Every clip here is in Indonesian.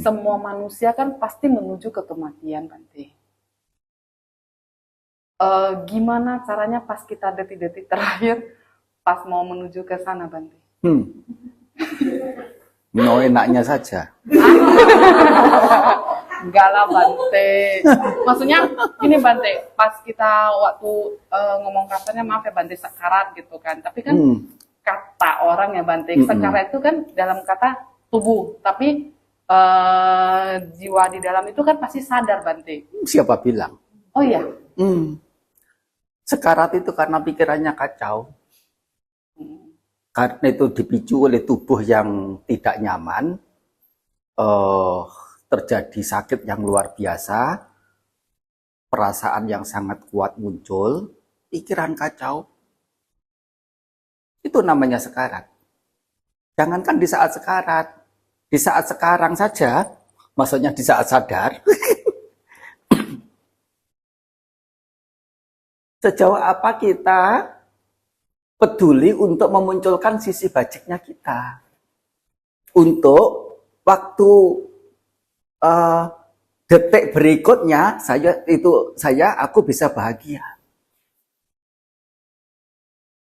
Semua manusia kan pasti menuju ke kematian, Bante. Gimana caranya pas kita detik-detik terakhir, pas mau menuju ke sana, Bante? Mau enaknya saja. Enggak lah, Bante. Maksudnya gini, Bante, pas kita waktu ngomong kasarnya, maaf ya Bante, sekarat gitu kan. Tapi kan kata orang ya Bante, sekarat itu kan dalam kata tubuh, tapi jiwa di dalam itu kan pasti sadar, Bante. Siapa bilang? Oh iya. Sekarat itu karena pikirannya kacau. Karena itu dipicu oleh tubuh yang tidak nyaman, terjadi sakit yang luar biasa, perasaan yang sangat kuat muncul, pikiran kacau. Itu namanya sekarat. Jangankan di saat sekarat, di saat sekarang saja, maksudnya di saat sadar, sejauh apa kita peduli untuk memunculkan sisi bajiknya kita. Untuk waktu detik berikutnya, aku bisa bahagia.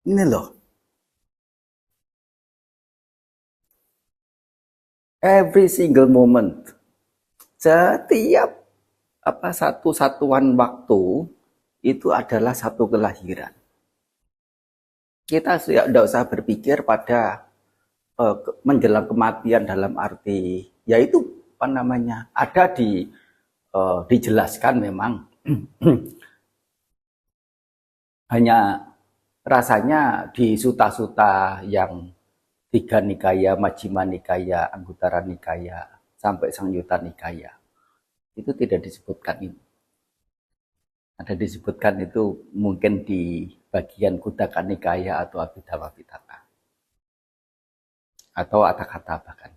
Ini loh. Every single moment. Setiap satu satuan waktu itu adalah satu kelahiran. Kita tidak usah berpikir pada menjelang kematian dalam arti yaitu ada dijelaskan memang hanya rasanya di suta-suta yang Tiga Nikaya, Majjhima Nikaya, Anguttara Nikaya sampai Sangyutta Nikaya itu tidak disebutkan ini. Ada disebutkan itu mungkin di bagian Kuddaka Nikaya atau Abhidhamma Pitaka atau Atthakatha bahkan.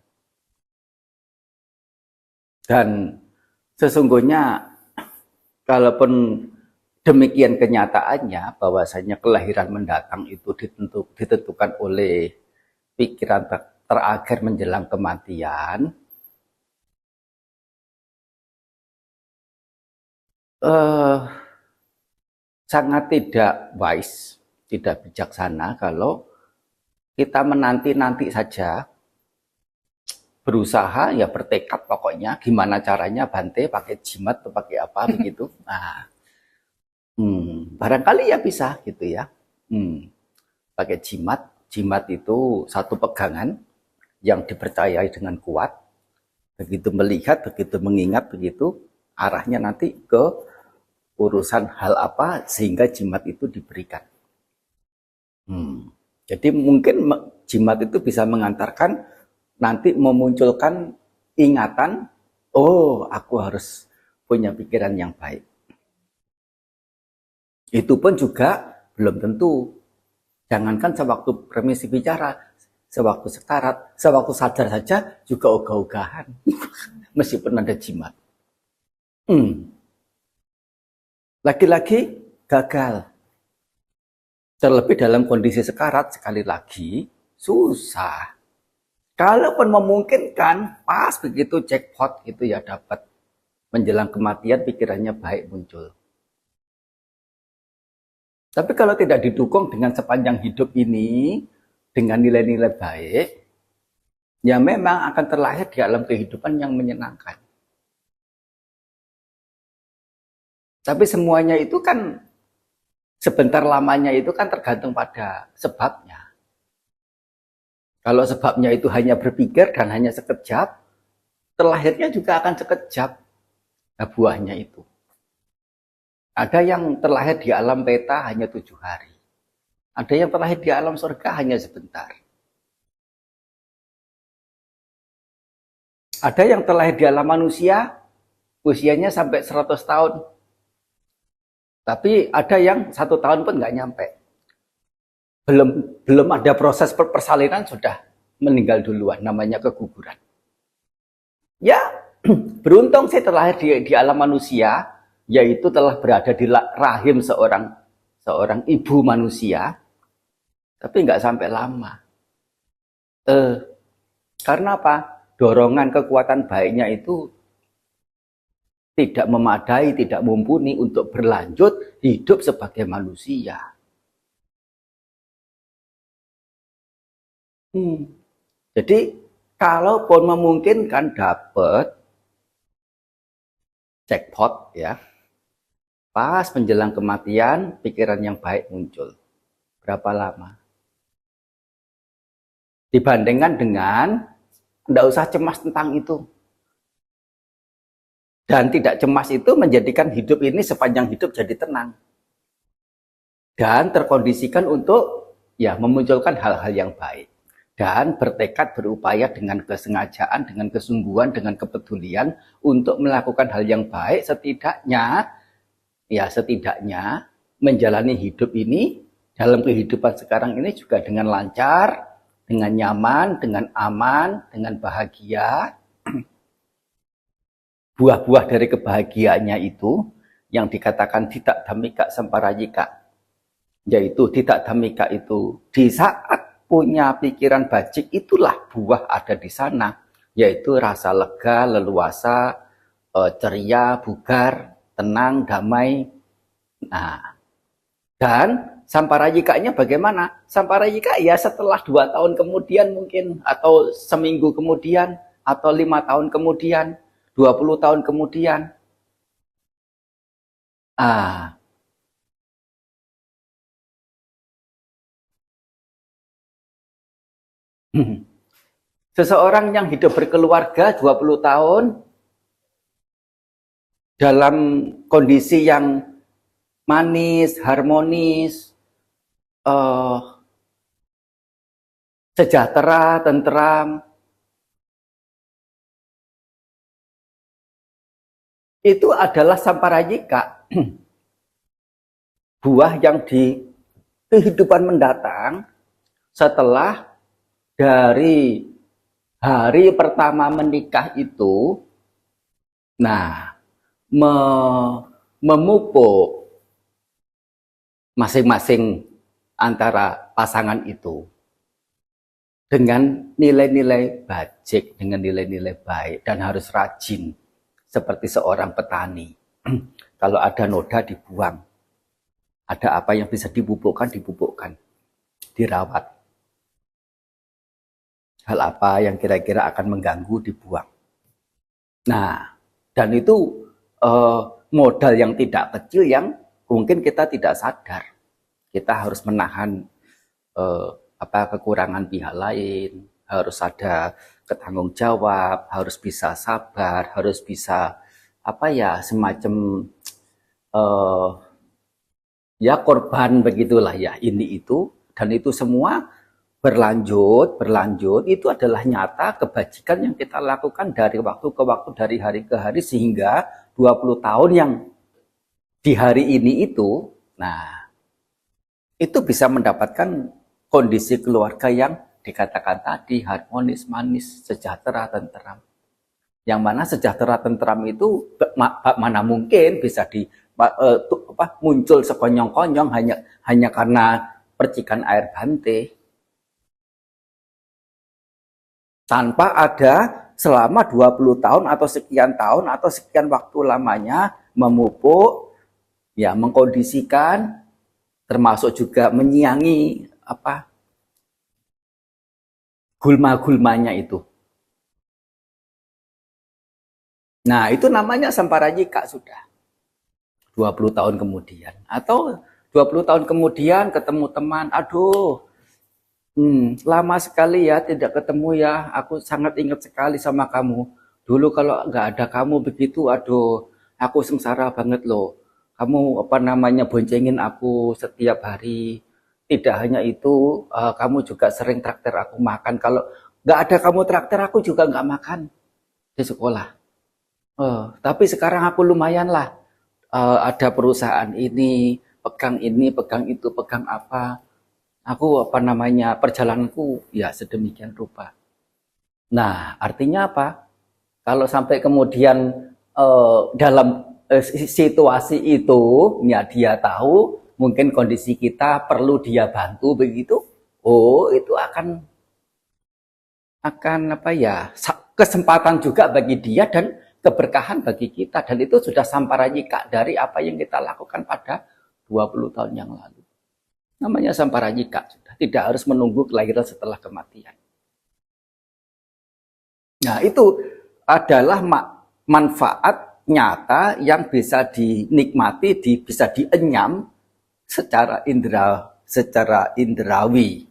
Dan sesungguhnya kalaupun demikian kenyataannya bahwasanya kelahiran mendatang itu ditentukan oleh pikiran terakhir menjelang kematian, sangat tidak wise, tidak bijaksana kalau kita menanti-nanti saja, berusaha ya bertekad pokoknya gimana caranya Bante pakai jimat atau pakai apa begitu. Nah, barangkali ya bisa gitu ya. Pakai jimat itu satu pegangan yang dipercayai dengan kuat. Begitu melihat, begitu mengingat, begitu arahnya nanti ke urusan hal apa sehingga jimat itu diberikan. Jadi mungkin jimat itu bisa mengantarkan nanti memunculkan ingatan, oh aku harus punya pikiran yang baik. Itu pun juga belum tentu. Jangankan sewaktu permisi bicara, sewaktu sekarat, sewaktu sadar saja juga ogah-ogahan. Meskipun ada jimat. Lagi-lagi gagal. Terlebih dalam kondisi sekarat, sekali lagi, susah. Kalaupun memungkinkan, pas begitu jackpot itu ya dapat. Menjelang kematian pikirannya baik muncul. Tapi kalau tidak didukung dengan sepanjang hidup ini, dengan nilai-nilai baik, ya memang akan terlahir di alam kehidupan yang menyenangkan. Tapi semuanya itu kan sebentar lamanya itu kan tergantung pada sebabnya. Kalau sebabnya itu hanya berpikir dan hanya sekejap, terlahirnya juga akan sekejap buahnya itu. Ada yang terlahir di alam peta hanya 7 hari. Ada yang terlahir di alam surga hanya sebentar. Ada yang terlahir di alam manusia, usianya sampai 100 tahun. Tapi ada yang 1 tahun pun nggak nyampe. Belum ada proses persalinan sudah meninggal duluan, namanya keguguran. Ya, beruntung saya terlahir di alam manusia, yaitu telah berada di rahim seorang ibu manusia, tapi nggak sampai lama. Karena apa? dorongan kekuatan baiknya itu tidak memadai, tidak mumpuni untuk berlanjut hidup sebagai manusia. Jadi kalaupun memungkinkan dapat jackpot ya, pas menjelang kematian pikiran yang baik muncul. Berapa lama? Dibandingkan dengan tidak usah cemas tentang itu. Dan tidak cemas itu menjadikan hidup ini sepanjang hidup jadi tenang. Dan terkondisikan untuk ya memunculkan hal-hal yang baik. Dan bertekad berupaya dengan kesengajaan, dengan kesungguhan, dengan kepedulian untuk melakukan hal yang baik, setidaknya menjalani hidup ini dalam kehidupan sekarang ini juga dengan lancar, dengan nyaman, dengan aman, dengan bahagia. Buah-buah dari kebahagiaannya itu yang dikatakan tidak dhammika samparayika, yaitu tidak dhammika itu di saat punya pikiran bajik, itulah buah ada di sana, yaitu rasa lega, leluasa, ceria, bugar, tenang, damai. Nah, dan samparayikanya bagaimana? Samparayika ya setelah 2 tahun kemudian mungkin, atau seminggu kemudian, atau 5 tahun kemudian, 20 tahun kemudian. Seseorang yang hidup berkeluarga 20 tahun dalam kondisi yang manis, harmonis, sejahtera, tentram, itu adalah samparayika. Buah yang di kehidupan mendatang setelah dari hari pertama menikah itu, nah, memupuk masing-masing antara pasangan itu dengan nilai-nilai bajik, dengan nilai-nilai baik, dan harus rajin. Seperti seorang petani, kalau ada noda dibuang, ada apa yang bisa dipupukkan, dirawat. Hal apa yang kira-kira akan mengganggu, dibuang. Nah, dan itu modal yang tidak kecil yang mungkin kita tidak sadar. Kita harus menahan kekurangan pihak lain, harus ada ketanggung jawab, harus bisa sabar, harus bisa semacam korban begitulah ya, ini itu, dan itu semua berlanjut itu adalah nyata kebajikan yang kita lakukan dari waktu ke waktu, dari hari ke hari, sehingga 20 tahun yang di hari ini itu, nah, itu bisa mendapatkan kondisi keluarga yang dikatakan tadi harmonis, manis, sejahtera, tentram. Yang mana sejahtera, tentram itu mana mungkin bisa muncul sekonyong-konyong hanya karena percikan air bante. Tanpa ada selama 20 tahun atau sekian tahun atau sekian waktu lamanya memupuk, ya, mengkondisikan, termasuk juga menyiangi gulma-gulmanya itu. Nah, itu namanya samparayika sudah. 20 tahun kemudian. Atau 20 tahun kemudian ketemu teman, aduh, lama sekali ya tidak ketemu ya, aku sangat ingat sekali sama kamu. Dulu kalau nggak ada kamu begitu, aduh, aku sengsara banget loh. Kamu boncengin aku setiap hari. Tidak hanya itu, kamu juga sering traktir aku makan. Kalau nggak ada kamu traktir, aku juga nggak makan di sekolah. Tapi sekarang aku lumayan lah. Ada perusahaan ini, pegang itu, pegang apa. Aku perjalananku ya sedemikian rupa. Nah, artinya apa? Kalau sampai kemudian dalam situasi itu, ya dia tahu, mungkin kondisi kita perlu dia bantu begitu, itu akan kesempatan juga bagi dia dan keberkahan bagi kita. Dan itu sudah samparajika dari apa yang kita lakukan pada 20 tahun yang lalu. Namanya samparajika, sudah tidak harus menunggu kelahiran setelah kematian. Nah, itu adalah manfaat nyata yang bisa dinikmati, bisa dienyam secara indrawi.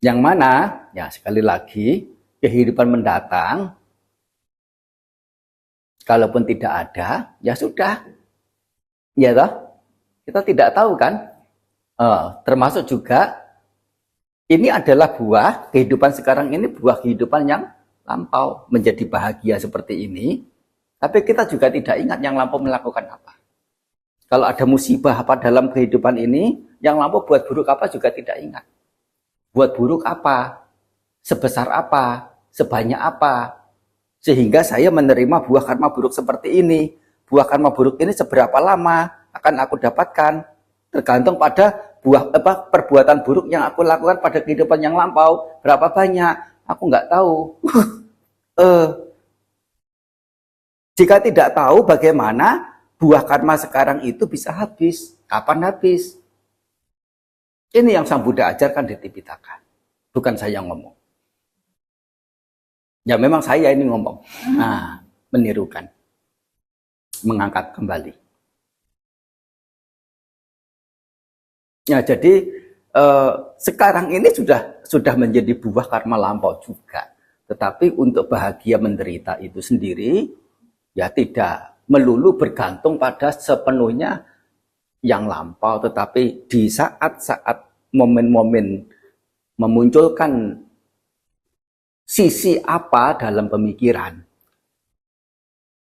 Yang mana, ya sekali lagi, kehidupan mendatang, kalaupun tidak ada, ya sudah. Ya toh? Kita tidak tahu kan? Termasuk juga, ini adalah buah kehidupan sekarang ini, buah kehidupan yang lampau. Menjadi bahagia seperti ini, tapi kita juga tidak ingat yang lampau melakukan apa. Kalau ada musibah apa dalam kehidupan ini, yang lampau buat buruk apa juga tidak ingat. Buat buruk apa, sebesar apa, sebanyak apa, sehingga saya menerima buah karma buruk seperti ini. Buah karma buruk ini seberapa lama akan aku dapatkan, tergantung pada perbuatan buruk yang aku lakukan pada kehidupan yang lampau. Berapa banyak, aku nggak tahu. Jika tidak tahu bagaimana buah karma sekarang itu bisa habis, kapan habis? Ini yang Sang Buddha ajarkan di Tipitaka. Bukan saya ngomong. Ya memang saya ini ngomong. Nah, menirukan. Mengangkat kembali. Ya, jadi sekarang ini sudah menjadi buah karma lampau juga. Tetapi untuk bahagia menderita itu sendiri, ya tidak melulu bergantung pada sepenuhnya yang lampau, tetapi di saat-saat momen-momen memunculkan sisi apa dalam pemikiran,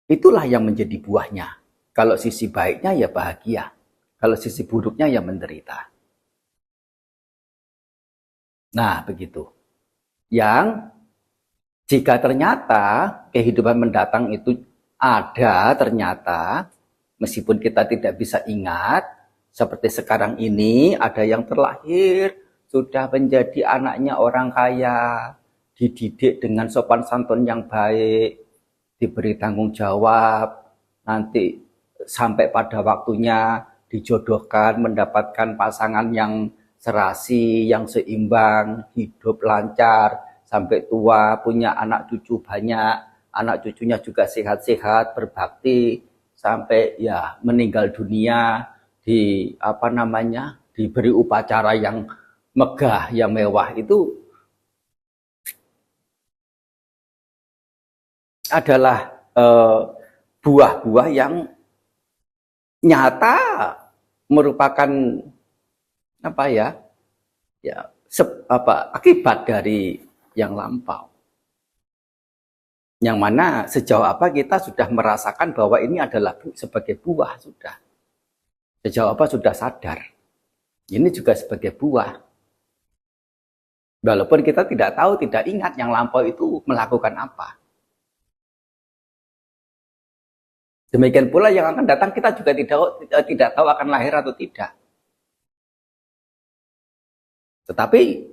itulah yang menjadi buahnya. Kalau sisi baiknya ya bahagia, kalau sisi buruknya ya menderita. Nah, begitu. Yang jika ternyata kehidupan mendatang itu ada ternyata, meskipun kita tidak bisa ingat, seperti sekarang ini ada yang terlahir, sudah menjadi anaknya orang kaya, dididik dengan sopan santun yang baik, diberi tanggung jawab, nanti sampai pada waktunya dijodohkan, mendapatkan pasangan yang serasi, yang seimbang, hidup lancar, sampai tua, punya anak cucu banyak, anak cucunya juga sehat-sehat, berbakti, sampai ya meninggal dunia diberi upacara yang megah, yang mewah. Itu adalah buah-buah yang nyata merupakan akibat dari yang lampau. Yang mana sejauh apa kita sudah merasakan bahwa ini adalah sebagai buah sudah. Sejauh apa sudah sadar. Ini juga sebagai buah. Walaupun kita tidak tahu, tidak ingat yang lampau itu melakukan apa. Demikian pula yang akan datang kita juga tidak tahu akan lahir atau tidak. Tetapi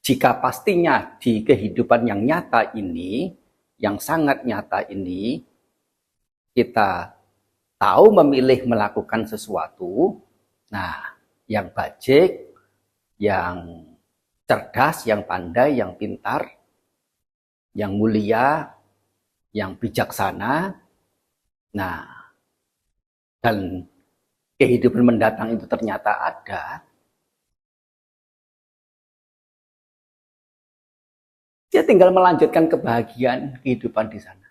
jika pastinya di kehidupan yang nyata ini, yang sangat nyata ini, kita tahu memilih melakukan sesuatu, nah yang bajik, yang cerdas, yang pandai, yang pintar, yang mulia, yang bijaksana, nah dan kehidupan mendatang itu ternyata ada, dia tinggal melanjutkan kebahagiaan kehidupan di sana.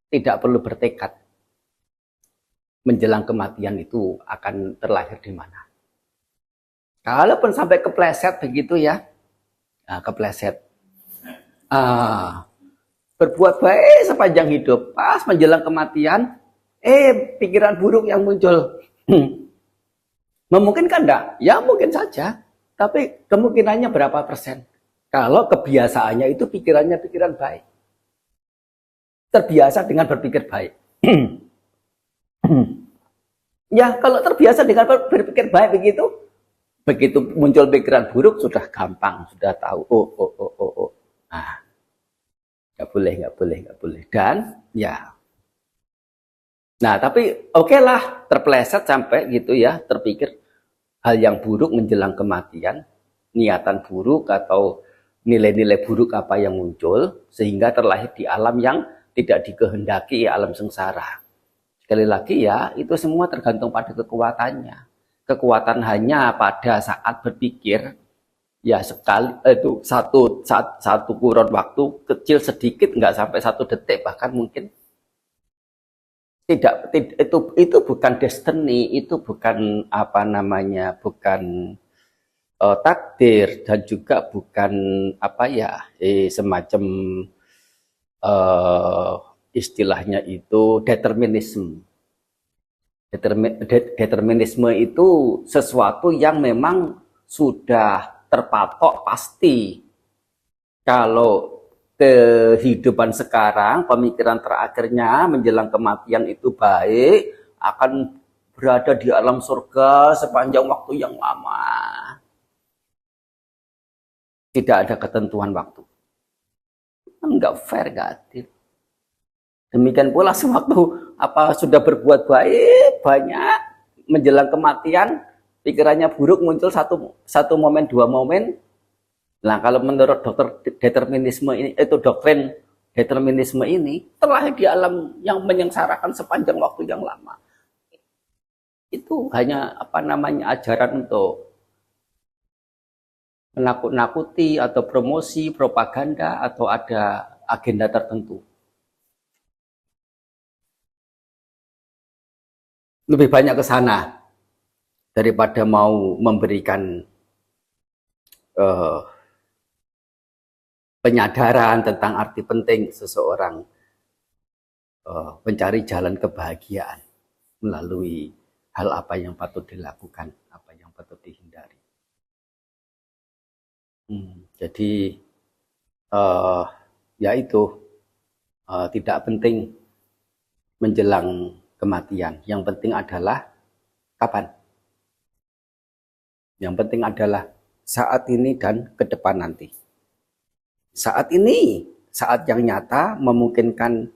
Tidak perlu bertekad menjelang kematian itu akan terlahir di mana. Kalaupun sampai kepleset begitu ya, kepleset. Berbuat baik sepanjang hidup, pas menjelang kematian, pikiran buruk yang muncul. Memungkinkan enggak? Ya mungkin saja, tapi kemungkinannya berapa persen? Kalau kebiasaannya itu pikirannya pikiran baik. Terbiasa dengan berpikir baik. Ya, kalau terbiasa dengan berpikir baik begitu, Begitu muncul pikiran buruk sudah gampang, sudah tahu. Oh. Nah, nggak boleh. Dan ya, nah tapi oke lah, terpeleset sampai gitu ya, terpikir hal yang buruk menjelang kematian, niatan buruk atau nilai-nilai buruk apa yang muncul, sehingga terlahir di alam yang tidak dikehendaki, alam sengsara. Sekali lagi ya, itu semua tergantung pada kekuatannya. Kekuatan hanya pada saat berpikir, ya sekali itu satu kurun waktu kecil sedikit, nggak sampai 1 detik, bahkan mungkin tidak itu bukan destiny, itu bukan apa namanya, bukan takdir, dan juga bukan apa ya, semacam istilahnya itu determinisme. Determinisme itu sesuatu yang memang sudah terpatok pasti. Kalau kehidupan sekarang, pemikiran terakhirnya menjelang kematian itu baik, akan berada di alam surga sepanjang waktu yang lama. Tidak ada ketentuan waktu. Enggak fair, enggak adil. Demikian pula sewaktu apa sudah berbuat baik banyak menjelang kematian, pikirannya buruk, muncul satu momen, 2 momen. Nah, kalau menurut dokter determinisme ini, itu doktrin determinisme ini, terlahir di alam yang menyengsarakan sepanjang waktu yang lama. Itu hanya apa namanya, ajaran untuk menakut-nakuti atau promosi, propaganda, atau ada agenda tertentu. Lebih banyak ke sana daripada mau memberikan penyadaran tentang arti penting seseorang mencari jalan kebahagiaan melalui hal apa yang patut dilakukan, apa yang patut dihindari. Jadi ya itu tidak penting menjelang kematian. Yang penting adalah kapan? Yang penting adalah saat ini dan ke depan nanti. Saat ini, saat yang nyata memungkinkan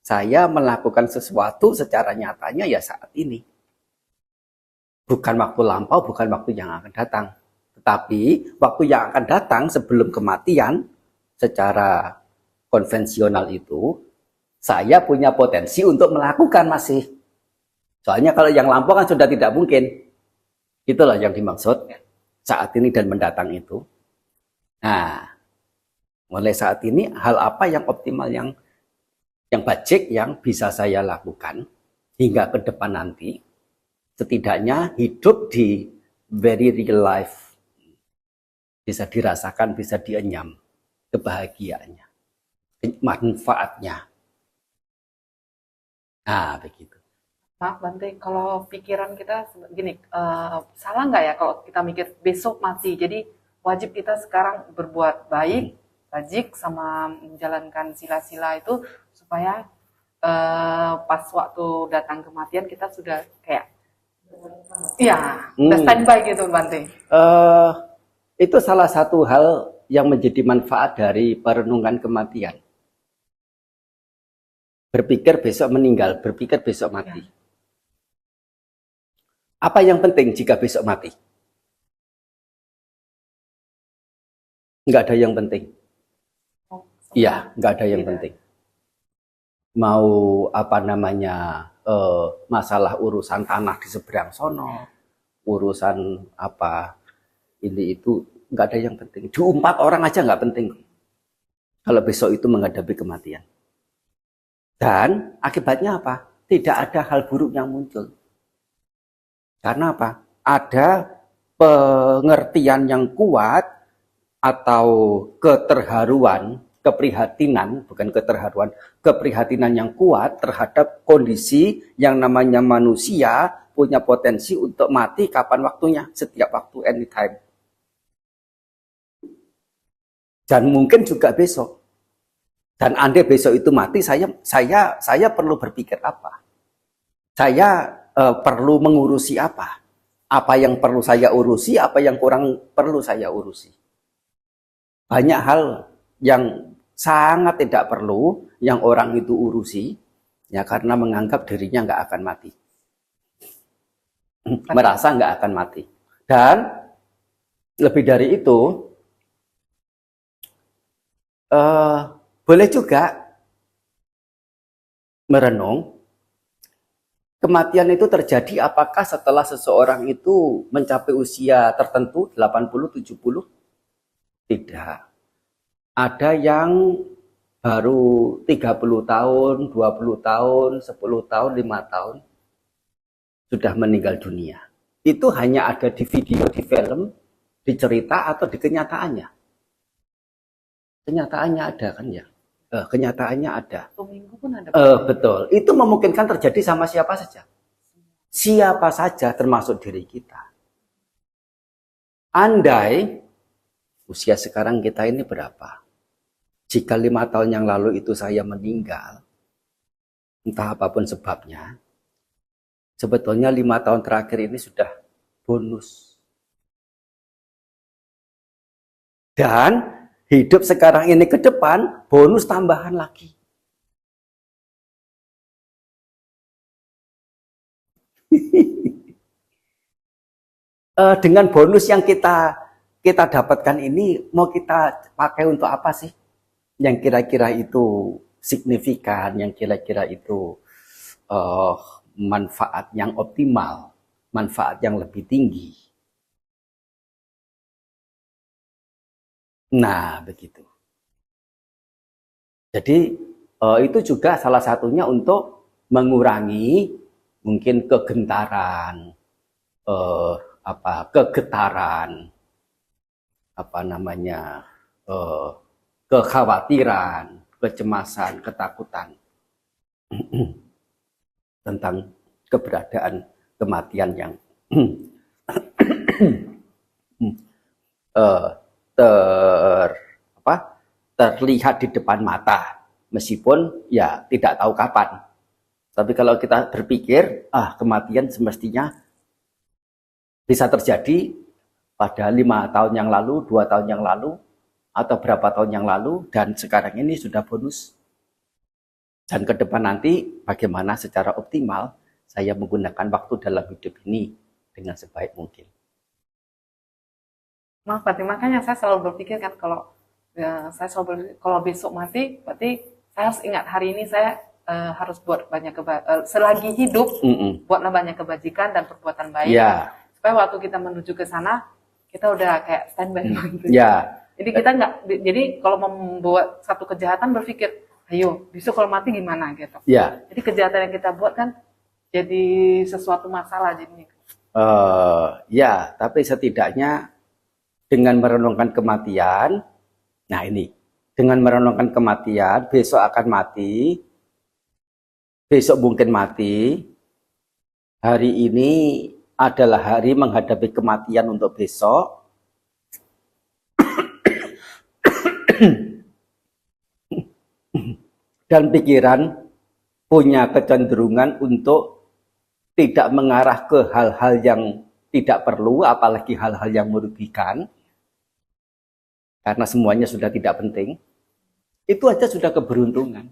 saya melakukan sesuatu secara nyatanya ya saat ini. Bukan waktu lampau, bukan waktu yang akan datang. Tetapi waktu yang akan datang sebelum kematian secara konvensional itu, saya punya potensi untuk melakukan masih. Soalnya kalau yang lampau kan sudah tidak mungkin. Itulah yang dimaksud saat ini dan mendatang itu. Nah, mulai saat ini hal apa yang optimal, yang bajik yang bisa saya lakukan hingga ke depan nanti, setidaknya hidup di very real life bisa dirasakan, bisa dienyam kebahagiaannya, manfaatnya. Nah, begitu. Maaf Bante, kalau pikiran kita gini, salah nggak ya kalau kita mikir besok mati? Jadi wajib kita sekarang berbuat baik, bajik, sama menjalankan sila-sila itu supaya pas waktu datang kematian kita sudah kayak, ya, udah standby gitu Bante. Itu salah satu hal yang menjadi manfaat dari perenungan kematian. Berpikir besok meninggal, berpikir besok mati. Ya. Apa yang penting jika besok mati? Nggak ada yang penting. Iya, nggak ada yang penting. Mau apa namanya, masalah urusan tanah di seberang sono, urusan apa ini itu, nggak ada yang penting. 4 orang aja nggak penting. Kalau besok itu menghadapi kematian. Dan akibatnya apa? Tidak ada hal buruk yang muncul. Karena apa? Ada pengertian yang kuat atau keterharuan, keprihatinan, bukan keterharuan, keprihatinan yang kuat terhadap kondisi yang namanya manusia punya potensi untuk mati kapan waktunya, setiap waktu, anytime. Dan mungkin juga besok. Dan andai besok itu mati, saya perlu berpikir apa? Saya perlu mengurusi apa? Apa yang perlu saya urusi, apa yang kurang perlu saya urusi. Banyak hal yang sangat tidak perlu yang orang itu urusi, ya karena menganggap dirinya nggak akan mati. Merasa nggak akan mati. Dan lebih dari itu, boleh juga merenung, kematian itu terjadi apakah setelah seseorang itu mencapai usia tertentu, 80, 70? Tidak. Ada yang baru 30 tahun, 20 tahun, 10 tahun, 5 tahun sudah meninggal dunia. Itu hanya ada di video, di film, di cerita, atau di kenyataannya. Kenyataannya ada kan ya? Kenyataannya ada. Minggu pun ada. Betul. Itu memungkinkan terjadi sama siapa saja. Siapa saja termasuk diri kita. Andai usia sekarang kita ini berapa? Jika 5 tahun yang lalu itu saya meninggal, entah apapun sebabnya, sebetulnya 5 tahun terakhir ini sudah bonus. Dan hidup sekarang ini ke depan, bonus tambahan lagi. Dengan bonus yang kita dapatkan ini, mau kita pakai untuk apa sih? Yang kira-kira itu signifikan, yang kira-kira itu manfaat yang optimal, manfaat yang lebih tinggi. Nah, begitu. Jadi itu juga salah satunya untuk mengurangi mungkin kegentaran, kegetaran, kekhawatiran, kecemasan, ketakutan tentang keberadaan kematian yang terlihat di depan mata, meskipun ya tidak tahu kapan. Tapi kalau kita berpikir, kematian semestinya bisa terjadi pada 5 tahun yang lalu, 2 tahun yang lalu, atau berapa tahun yang lalu, dan sekarang ini sudah bonus. Dan ke depan nanti bagaimana secara optimal saya menggunakan waktu dalam hidup ini dengan sebaik mungkin. Maaf, berarti makanya saya selalu berpikir kan kalau kalau besok mati, berarti saya harus ingat hari ini saya harus buat banyak selagi hidup, buatlah banyak kebajikan dan perbuatan baik. Yeah. Supaya waktu kita menuju ke sana, kita udah kayak standby gitu. Yeah. Jadi kita nggak, jadi kalau membuat satu kejahatan berpikir, ayo besok kalau mati gimana gitu. Yeah. Jadi kejahatan yang kita buat kan jadi sesuatu masalah jadinya. Ya, tapi setidaknya dengan merenungkan kematian, nah ini, dengan merenungkan kematian, besok akan mati, besok mungkin mati, hari ini adalah hari menghadapi kematian untuk besok, dan pikiran punya kecenderungan untuk tidak mengarah ke hal-hal yang tidak perlu, apalagi hal-hal yang merugikan, karena semuanya sudah tidak penting. Itu aja sudah keberuntungan.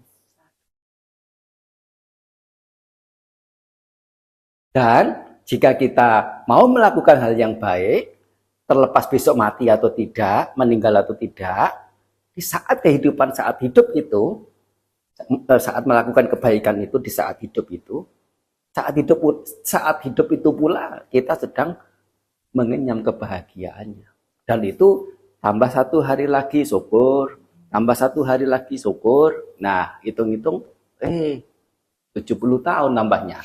Dan jika kita mau melakukan hal yang baik, terlepas besok mati atau tidak, meninggal atau tidak, di saat kehidupan, saat hidup itu, saat melakukan kebaikan itu, di saat hidup itu, saat hidup itu pula kita sedang mengenyam kebahagiaannya. Dan itu tambah 1 hari lagi syukur, tambah 1 hari lagi syukur. Nah, hitung-hitung 70 tahun nambahnya.